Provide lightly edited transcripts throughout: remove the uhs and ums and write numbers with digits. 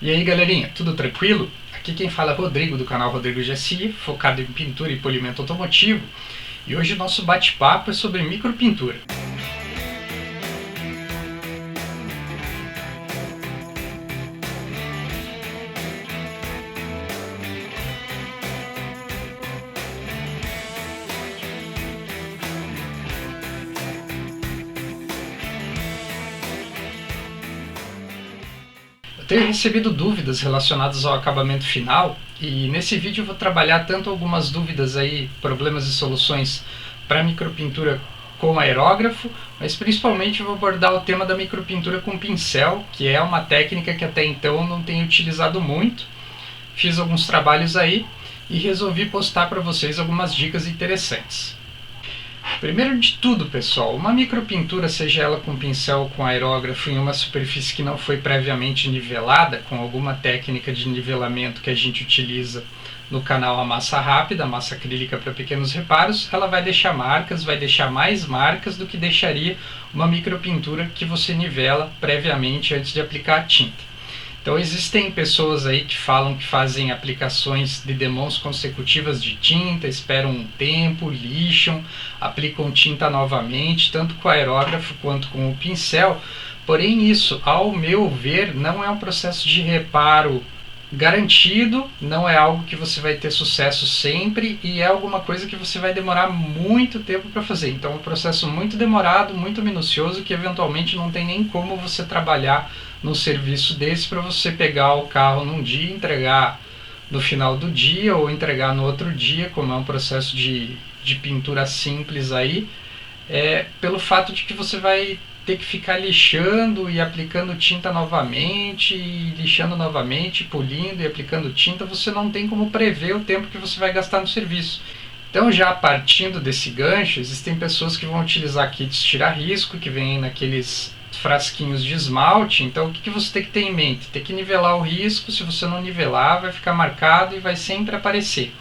E aí galerinha, tudo tranquilo? Aqui quem fala é Rodrigo do canal Rodrigo GSI, focado em pintura e polimento automotivo. E hoje o nosso bate-papo é sobre micropintura. Tenho recebido dúvidas relacionadas ao acabamento final e nesse vídeo eu vou trabalhar tanto algumas dúvidas aí, problemas e soluções para micropintura com aerógrafo, mas principalmente eu vou abordar o tema da micropintura com pincel, que é uma técnica que até então eu não tenho utilizado muito. Fiz alguns trabalhos aí e resolvi postar para vocês algumas dicas interessantes. Primeiro de tudo, pessoal, uma micropintura, seja ela com pincel ou com aerógrafo, em uma superfície que não foi previamente nivelada, com alguma técnica de nivelamento que a gente utiliza no canal A Massa Rápida, a massa acrílica para pequenos reparos, ela vai deixar marcas, vai deixar mais marcas do que deixaria uma micropintura que você nivela previamente antes de aplicar a tinta. Então existem pessoas aí que falam que fazem aplicações de demãos consecutivas de tinta, esperam um tempo, lixam, aplicam tinta novamente, tanto com o aerógrafo quanto com o pincel. Porém isso, ao meu ver, não é um processo de reparo garantido, não é algo que você vai ter sucesso sempre e é alguma coisa que você vai demorar muito tempo para fazer. Então é um processo muito demorado, muito minucioso, que eventualmente não tem nem como você trabalhar num serviço desse para você pegar o carro num dia e entregar no final do dia ou entregar no outro dia, como é um processo de pintura simples aí, pelo fato de que você vai ter que ficar lixando e aplicando tinta novamente, e lixando novamente, polindo e aplicando tinta, você não tem como prever o tempo que você vai gastar no serviço. Então, já partindo desse gancho, existem pessoas que vão utilizar kits tira-risco, que vêm naqueles frasquinhos de esmalte. Então o que você tem que ter em mente? Tem que nivelar o risco. Se você não nivelar, vai ficar marcado e vai sempre aparecer.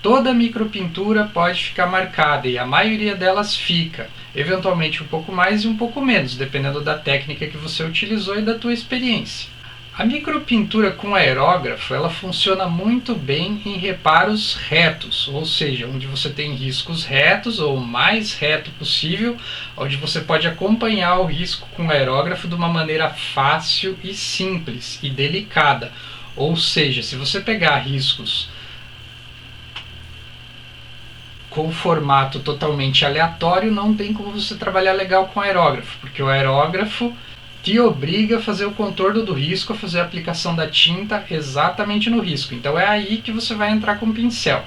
Toda micropintura pode ficar marcada e a maioria delas fica, eventualmente um pouco mais e um pouco menos, dependendo da técnica que você utilizou e da tua experiência. A micropintura com aerógrafo, ela funciona muito bem em reparos retos, ou seja, onde você tem riscos retos ou o mais reto possível, onde você pode acompanhar o risco com aerógrafo de uma maneira fácil e simples e delicada. Ou seja, se você pegar riscos com formato totalmente aleatório, não tem como você trabalhar legal com aerógrafo, porque o aerógrafo te obriga a fazer o contorno do risco, a fazer a aplicação da tinta exatamente no risco. Então é aí que você vai entrar com o pincel.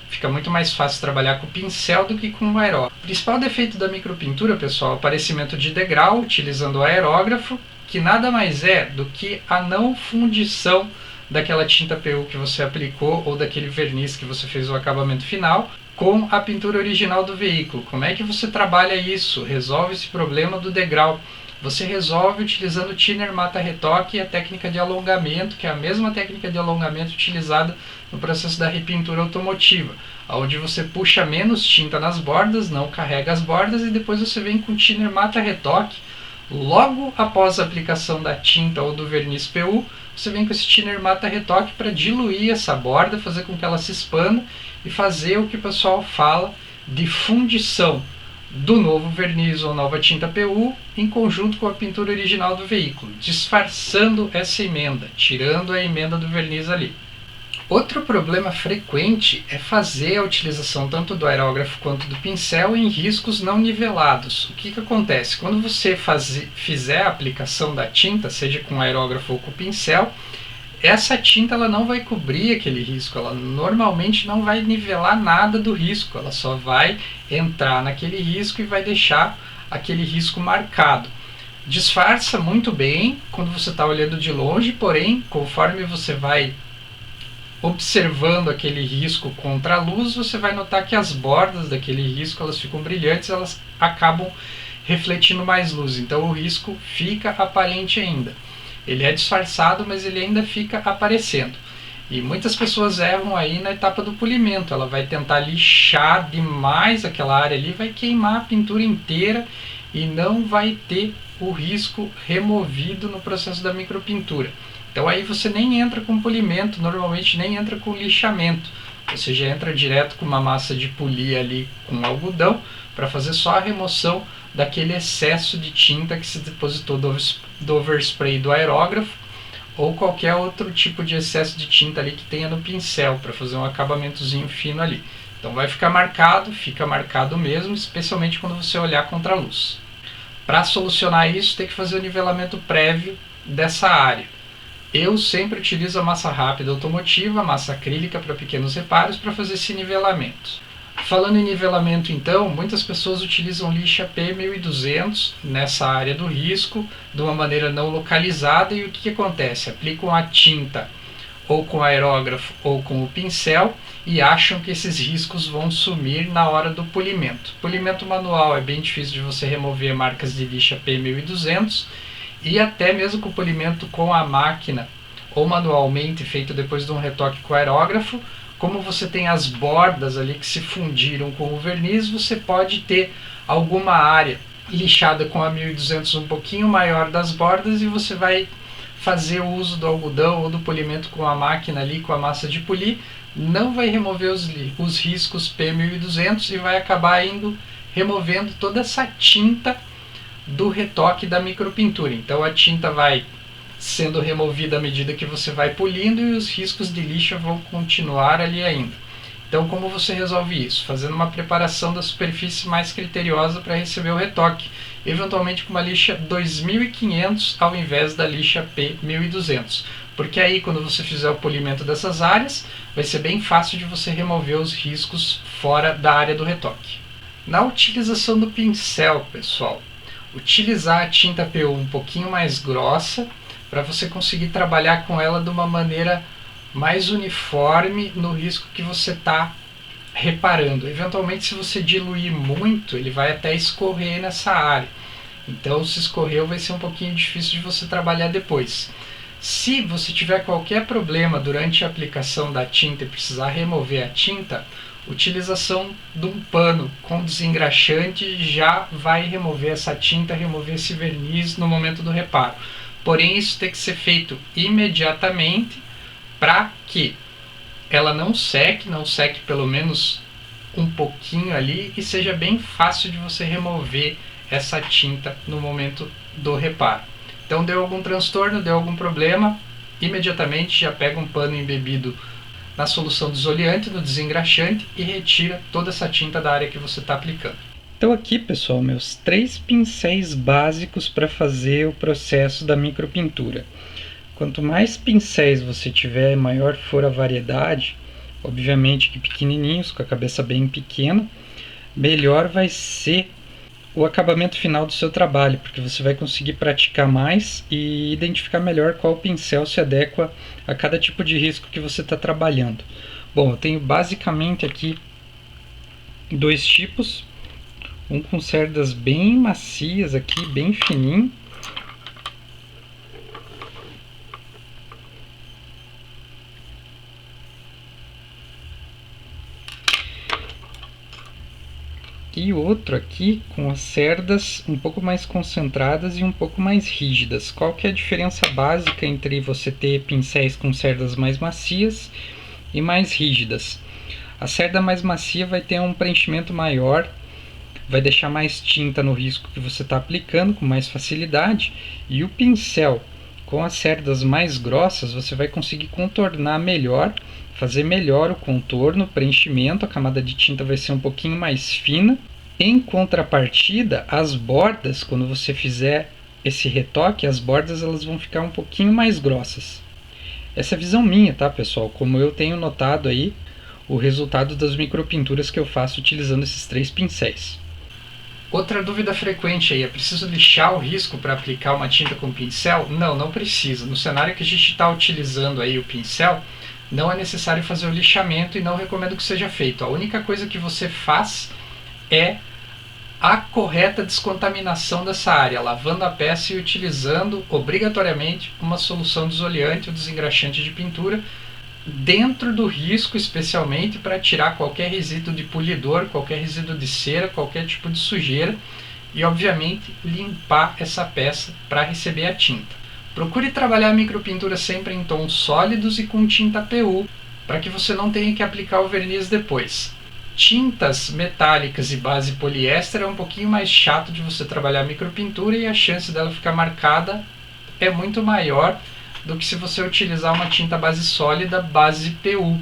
Fica muito mais fácil trabalhar com o pincel do que com o aerógrafo. O principal defeito da micropintura, pessoal, é o aparecimento de degrau utilizando o aerógrafo, que nada mais é do que a não fundição daquela tinta PU que você aplicou ou daquele verniz que você fez o acabamento final com a pintura original do veículo. Como é que você trabalha isso? Resolve esse problema do degrau. Você resolve utilizando o thinner mata retoque e a técnica de alongamento, que é a mesma técnica de alongamento utilizada no processo da repintura automotiva, onde você puxa menos tinta nas bordas, não carrega as bordas e depois você vem com o thinner mata retoque. Logo após a aplicação da tinta ou do verniz PU, você vem com esse thinner mata retoque para diluir essa borda, fazer com que ela se expanda e fazer o que o pessoal fala de fundição do novo verniz ou nova tinta PU em conjunto com a pintura original do veículo, disfarçando essa emenda, tirando a emenda do verniz ali. Outro problema frequente é fazer a utilização tanto do aerógrafo quanto do pincel em riscos não nivelados. O que acontece? Quando você fizer a aplicação da tinta, seja com aerógrafo ou com pincel, essa tinta ela não vai cobrir aquele risco, ela normalmente não vai nivelar nada do risco, ela só vai entrar naquele risco e vai deixar aquele risco marcado. Disfarça muito bem quando você está olhando de longe, porém, conforme você vai observando aquele risco contra a luz, você vai notar que as bordas daquele risco elas ficam brilhantes, elas acabam refletindo mais luz, então o risco fica aparente ainda. Ele é disfarçado, mas ele ainda fica aparecendo. E muitas pessoas erram aí na etapa do polimento. Ela vai tentar lixar demais aquela área ali, vai queimar a pintura inteira e não vai ter o risco removido no processo da micropintura. Então aí você nem entra com polimento, normalmente nem entra com lixamento. Você já entra direto com uma massa de polir ali com algodão para fazer só a remoção daquele excesso de tinta que se depositou do overspray do aerógrafo ou qualquer outro tipo de excesso de tinta ali que tenha no pincel para fazer um acabamentozinho fino ali. Então vai ficar marcado, fica marcado mesmo, especialmente quando você olhar contra a luz. Para solucionar isso, tem que fazer o nivelamento prévio dessa área. Eu sempre utilizo a massa rápida automotiva, massa acrílica para pequenos reparos, para fazer esse nivelamento. Falando em nivelamento então, muitas pessoas utilizam lixa P1200 nessa área do risco, de uma maneira não localizada, e o que acontece? Aplicam a tinta ou com aerógrafo ou com o pincel e acham que esses riscos vão sumir na hora do polimento. Polimento manual é bem difícil de você remover marcas de lixa P1200, e até mesmo com o polimento com a máquina ou manualmente feito depois de um retoque com aerógrafo, como você tem as bordas ali que se fundiram com o verniz, você pode ter alguma área lixada com a 1200 um pouquinho maior das bordas, e você vai fazer o uso do algodão ou do polimento com a máquina ali, com a massa de polir, não vai remover os riscos P1200 e vai acabar indo removendo toda essa tinta do retoque da micropintura. Então a tinta vai sendo removida à medida que você vai polindo e os riscos de lixa vão continuar ali ainda. Então como você resolve isso? Fazendo uma preparação da superfície mais criteriosa para receber o retoque, eventualmente com uma lixa 2500 ao invés da lixa P1200, porque aí quando você fizer o polimento dessas áreas, vai ser bem fácil de você remover os riscos fora da área do retoque. Na utilização do pincel, pessoal, utilizar a tinta PU um pouquinho mais grossa para você conseguir trabalhar com ela de uma maneira mais uniforme no risco que você está reparando. Eventualmente, se você diluir muito, ele vai até escorrer nessa área. Então, se escorreu, vai ser um pouquinho difícil de você trabalhar depois. Se você tiver qualquer problema durante a aplicação da tinta e precisar remover a tinta, utilização de um pano com desengraxante já vai remover essa tinta, remover esse verniz no momento do reparo. Porém, isso tem que ser feito imediatamente para que ela não seque pelo menos um pouquinho ali e seja bem fácil de você remover essa tinta no momento do reparo. Então deu algum transtorno, deu algum problema, imediatamente já pega um pano embebido na solução desoliante, no desengraxante, e retira toda essa tinta da área que você está aplicando. Então aqui, pessoal, meus 3 pincéis básicos para fazer o processo da micropintura. Quanto mais pincéis você tiver, maior for a variedade, obviamente que pequenininhos, com a cabeça bem pequena, melhor vai ser o acabamento final do seu trabalho, porque você vai conseguir praticar mais e identificar melhor qual pincel se adequa a cada tipo de risco que você está trabalhando. Bom, eu tenho basicamente aqui 2 tipos, um com cerdas bem macias aqui, bem fininho, e outro aqui com as cerdas um pouco mais concentradas e um pouco mais rígidas. Qual que é a diferença básica entre você ter pincéis com cerdas mais macias e mais rígidas? A cerda mais macia vai ter um preenchimento maior, vai deixar mais tinta no risco que você está aplicando com mais facilidade, e o pincel com as cerdas mais grossas você vai conseguir contornar melhor, fazer melhor o contorno, o preenchimento, a camada de tinta vai ser um pouquinho mais fina. Em contrapartida, as bordas, quando você fizer esse retoque, as bordas elas vão ficar um pouquinho mais grossas. Essa é a visão minha, tá, pessoal? Como eu tenho notado aí o resultado das micropinturas que eu faço utilizando esses 3 pincéis. Outra dúvida frequente aí, é preciso lixar o risco para aplicar uma tinta com pincel? Não, não precisa. No cenário que a gente está utilizando aí o pincel, não é necessário fazer o lixamento e não recomendo que seja feito. A única coisa que você faz é a correta descontaminação dessa área, lavando a peça e utilizando obrigatoriamente uma solução desoliante ou desengraxante de pintura dentro do risco, especialmente para tirar qualquer resíduo de polidor, qualquer resíduo de cera, qualquer tipo de sujeira, e obviamente limpar essa peça para receber a tinta. Procure trabalhar a micropintura sempre em tons sólidos e com tinta PU, para que você não tenha que aplicar o verniz depois. Tintas metálicas e base poliéster é um pouquinho mais chato de você trabalhar a micropintura e a chance dela ficar marcada é muito maior do que se você utilizar uma tinta base sólida, base PU.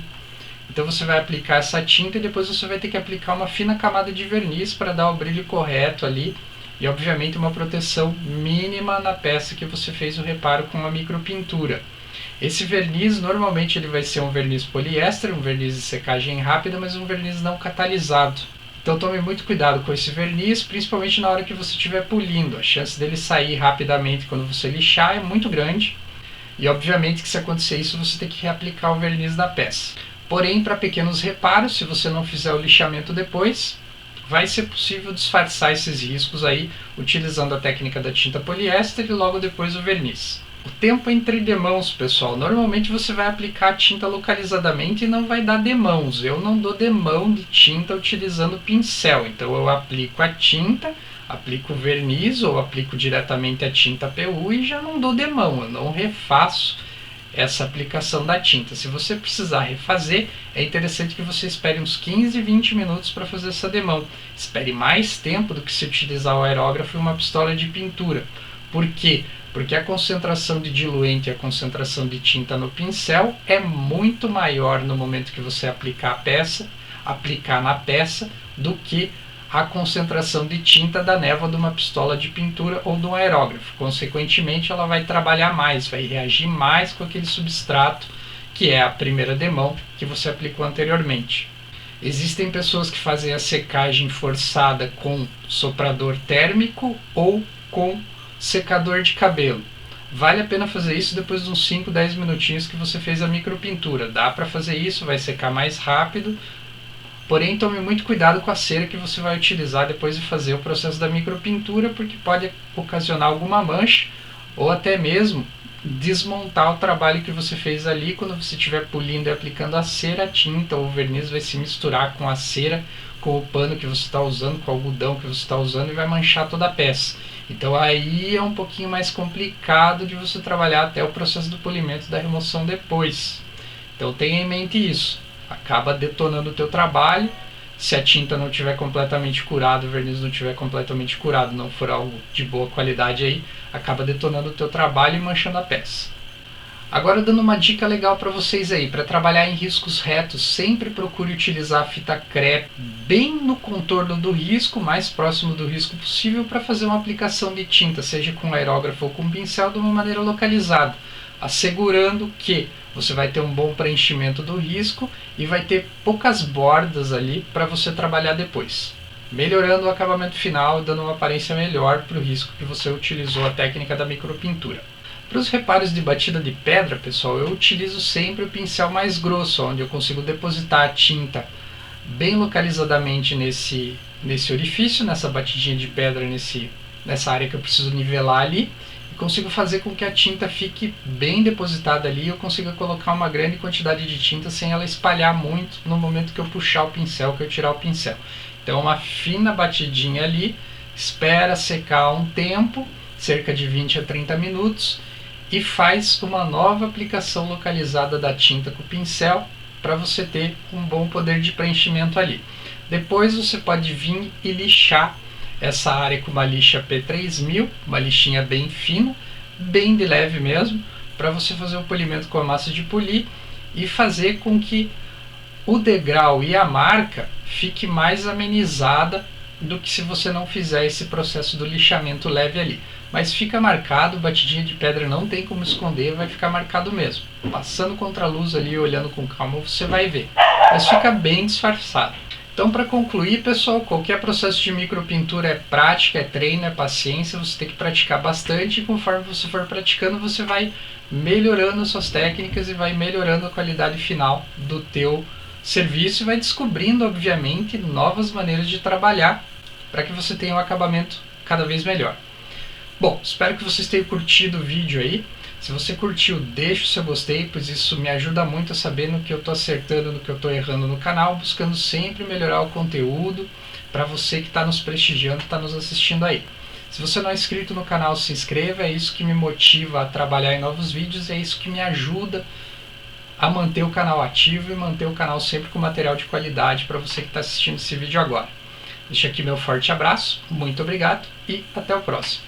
Então você vai aplicar essa tinta e depois você vai ter que aplicar uma fina camada de verniz para dar o brilho correto ali e obviamente uma proteção mínima na peça que você fez o reparo com a micropintura. Esse verniz normalmente ele vai ser um verniz poliéster, um verniz de secagem rápida, mas um verniz não catalisado. Então tome muito cuidado com esse verniz, principalmente na hora que você estiver polindo. A chance dele sair rapidamente quando você lixar é muito grande. E obviamente que se acontecer isso você tem que reaplicar o verniz na peça. Porém, para pequenos reparos, se você não fizer o lixamento depois, vai ser possível disfarçar esses riscos aí utilizando a técnica da tinta poliéster e logo depois o verniz. O tempo entre demãos, pessoal, normalmente você vai aplicar a tinta localizadamente e não vai dar demãos. Eu não dou demão de tinta utilizando pincel, então eu aplico a tinta, aplico o verniz ou aplico diretamente a tinta PU e já não dou demão, eu não refaço essa aplicação da tinta. Se você precisar refazer, é interessante que você espere uns 15, 20 minutos para fazer essa demão. Espere mais tempo do que se utilizar o aerógrafo e uma pistola de pintura. Por quê? Porque a concentração de diluente e a concentração de tinta no pincel é muito maior no momento que você aplicar na peça, do que a concentração de tinta da névoa de uma pistola de pintura ou de um aerógrafo. Consequentemente, ela vai trabalhar mais, vai reagir mais com aquele substrato que é a primeira demão que você aplicou anteriormente. Existem pessoas que fazem a secagem forçada com soprador térmico ou com secador de cabelo. Vale a pena fazer isso depois de uns 5, 10 minutinhos que você fez a micropintura. Dá para fazer isso, vai secar mais rápido. Porém, tome muito cuidado com a cera que você vai utilizar depois de fazer o processo da micropintura, porque pode ocasionar alguma mancha ou até mesmo desmontar o trabalho que você fez ali. Quando você estiver polindo e aplicando a cera, a tinta ou o verniz vai se misturar com a cera, com o pano que você está usando, com o algodão que você está usando e vai manchar toda a peça. Então aí é um pouquinho mais complicado de você trabalhar até o processo do polimento e da remoção depois. Então tenha em mente isso. Acaba detonando o teu trabalho. Se a tinta não estiver completamente curada, o verniz não estiver completamente curado, não for algo de boa qualidade aí, acaba detonando o teu trabalho e manchando a peça. Agora dando uma dica legal para vocês aí, para trabalhar em riscos retos, sempre procure utilizar a fita crepe bem no contorno do risco, mais próximo do risco possível, para fazer uma aplicação de tinta, seja com aerógrafo ou com pincel, de uma maneira localizada, assegurando que você vai ter um bom preenchimento do risco e vai ter poucas bordas ali para você trabalhar depois, melhorando o acabamento final, dando uma aparência melhor para o risco que você utilizou a técnica da micropintura. Para os reparos de batida de pedra, pessoal, eu utilizo sempre o pincel mais grosso, onde eu consigo depositar a tinta bem localizadamente nesse orifício, nessa batidinha de pedra, nessa área que eu preciso nivelar ali. Consigo fazer com que a tinta fique bem depositada ali e eu consiga colocar uma grande quantidade de tinta sem ela espalhar muito no momento que eu puxar o pincel, que eu tirar o pincel. Então uma fina batidinha ali, espera secar um tempo, cerca de 20 a 30 minutos, e faz uma nova aplicação localizada da tinta com o pincel para você ter um bom poder de preenchimento ali. Depois você pode vir e lixar essa área com uma lixa P3000, uma lixinha bem fina, bem de leve mesmo, para você fazer o polimento com a massa de polir e fazer com que o degrau e a marca fique mais amenizada do que se você não fizer esse processo do lixamento leve ali. Mas fica marcado, batidinha de pedra não tem como esconder, vai ficar marcado mesmo. Passando contra a luz ali, olhando com calma, você vai ver. Mas fica bem disfarçado. Então, para concluir, pessoal, qualquer processo de micropintura é prática, é treino, é paciência, você tem que praticar bastante e conforme você for praticando, você vai melhorando suas técnicas e vai melhorando a qualidade final do teu serviço e vai descobrindo, obviamente, novas maneiras de trabalhar para que você tenha um acabamento cada vez melhor. Bom, espero que vocês tenham curtido o vídeo aí. Se você curtiu, deixa o seu gostei, pois isso me ajuda muito a saber no que eu estou acertando, no que eu estou errando no canal, buscando sempre melhorar o conteúdo para você que está nos prestigiando, está nos assistindo aí. Se você não é inscrito no canal, se inscreva, é isso que me motiva a trabalhar em novos vídeos, é isso que me ajuda a manter o canal ativo e manter o canal sempre com material de qualidade para você que está assistindo esse vídeo agora. Deixo aqui meu forte abraço, muito obrigado e até o próximo.